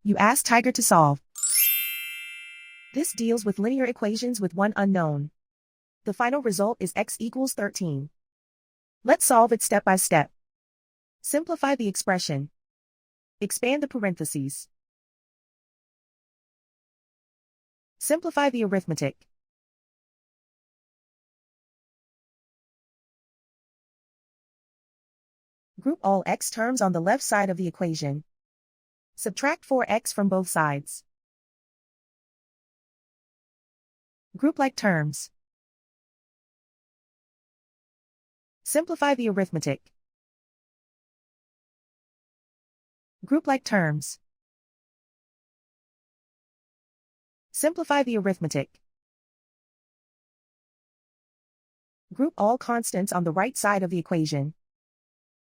You ask Tiger to solve. This deals with linear equations with one unknown. The final result is x equals 13. Let's solve it step by step. Simplify the expression. Expand the parentheses. Simplify the arithmetic. Group all x terms on the left side of the equation. Subtract 4x from both sides. Group like terms. Simplify the arithmetic. Group like terms. Simplify the arithmetic. Group all constants on the right side of the equation.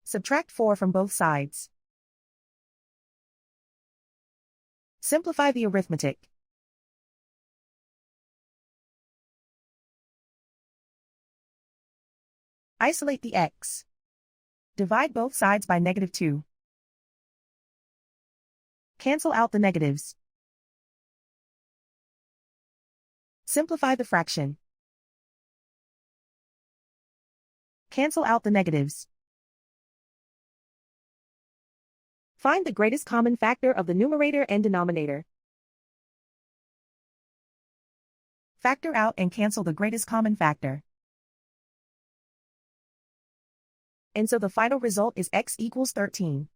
Subtract 4 from both sides. Simplify the arithmetic. Isolate the x. Divide both sides by -2. Cancel out the negatives. Simplify the fraction. Cancel out the negatives. Find the greatest common factor of the numerator and denominator. Factor out and cancel the greatest common factor. And so the final result is x equals 13.